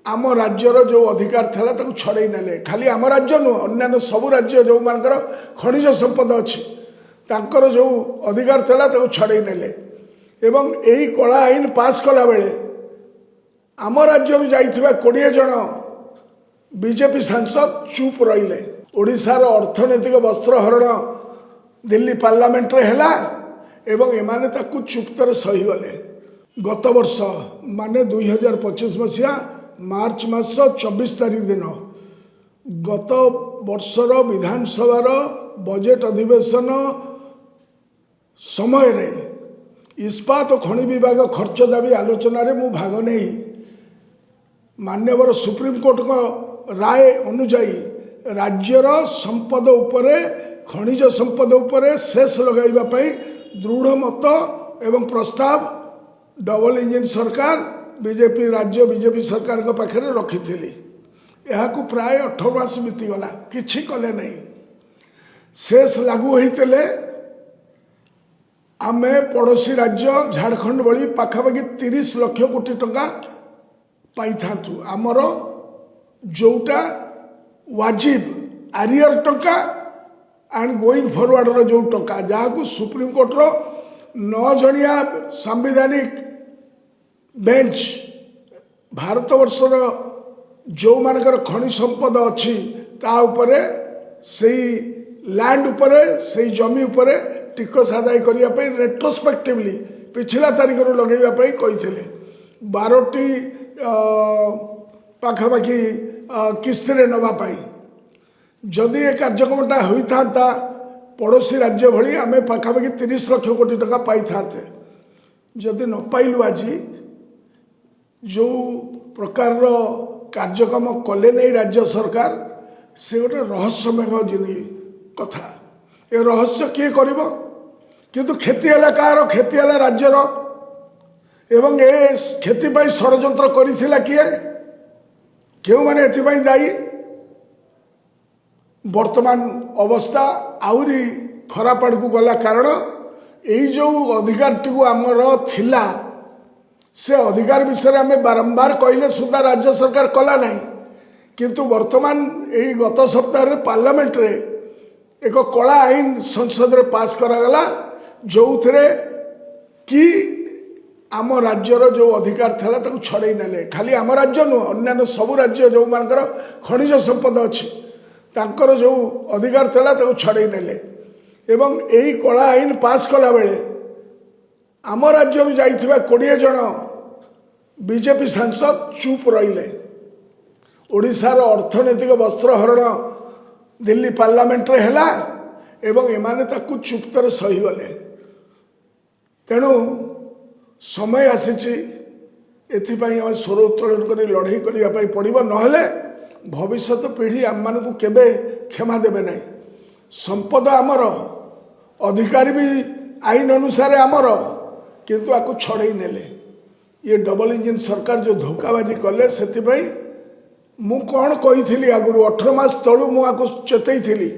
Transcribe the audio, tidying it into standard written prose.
आम राज्यर जो अधिकार था छड़े नेले। खाली आम राज्य नुह अन्य सबू राज्य जो मानकर खनिज संपद अच्छी तांकर जो अधिकार था छड़े नेले। एवं यही कला आईन पास कला बेले आम राज्य जाइथिबा 20 जन बीजेपी सांसद चुप रहिले। ओडिशार अर्थनैतिक वस्त्रहरण दिल्ली पार्लियामेंट रे हैला एवं एमाने ताकू चुप्तर सही गले। गत वर्ष माने 2025 मसीहा मार्च मास 24 तारीख दिन गत वर्षर विधानसभार बजेट अधिवेशन समय रे इस्पात और खनि विभाग खर्च दाबी आलोचना रे मु भाग नहीं मान्यवर सुप्रीम कोर्ट को राय अनुजाई राज्यर संपद उपरे खनिज संपद उपरे शेष लगाइबा पई दृढ़ मत एवं प्रस्ताव डबल इंजिन सरकार बीजेपी राज्य बीजेपी सरकार के पाखे रखी थी। यह प्राय 18 मास बीतीगला किछि कले नहीं। शेष लागू होते आमे पड़ोसी राज्य झारखंड भली पाखापाखि 30 लाख कोटी टंका पाई थांतु। आमर जोटा वाजिब आरियर टंका एंड गोइंग फॉरवर्ड रो जो टंका जहाँ सुप्रीम कोर्ट रो 9 जणिया संवैधानिक बेंच भारत वर्षर जो मानकर खनि संपद अच्छी ता उपरे सेही लैंड उपरे सेही जमी उपरे टिकस आदाय करिया पई रेट्रोस्पेक्टिवली पिछला तारीख रो लगेबा पई कहिथिले। 12टी पाखापाखि किस्ती रे नबा पाई जदि ए कार्यक्रमटा होइथांता पड़ोसी राज्य भली आमे पाखापाखि 30 लाख कोटी टका पाई थाते। जदि न पाइलु आज जो प्रकार कार्यक्रम कले नहीं राज्य सरकार से गोटे रहस्यमय जिनी कथा। ए रहस्य किए करिवो किंतु खेती है कार खेती है राज्यर एवं ए खेती पाई षड्यंत्र करिथिला किए केउ माने एथिपाई दायी। वर्तमान अवस्था आउरी खराब आड़ को गला कारण यही जो अधिकार टी आमर थिला से अधिकार विषय में बारंबार कहले सुधा राज्य सरकार कला नहीं किंतु वर्तमान यही गत सप्ताह पार्लियामेंट रे एक कला आईन संसद रे पास करागला जो थे कि आम राज्यर जो अधिकार था छड़े नेले। खाली आम राज्य नुह अन्य सबू राज्य जो मानकर खनिज संपद अच्छी तांकर जो अधिकार था छड़े नेले। एवं यही कला आईन पास कला बेले आम राज्य जाइथिबा 20 जन बीजेपी सांसद चुप रहिले। ओडिशार अर्थनैतिक वस्त्रहरण दिल्ली पार्लियामेंट रे हैला एवं एमाने ताकू चुप्तर सही गले। तेणु समय आसीची एथिपाई आम स्वर उत्तोलन कर लड़ाई करने पड़ो नहेले भविष्यत पीढ़ी आम मान को केबे क्षमा देवे नहीं। संपद आमर अधिकार भी आईन अनुसार आमर किंतु आको छड़े नेले। ये डबल इंजिन सरकार जो धोखाबाजी कले से मु कौन कही आगु 18 मास तलू मुझे चेतई थी।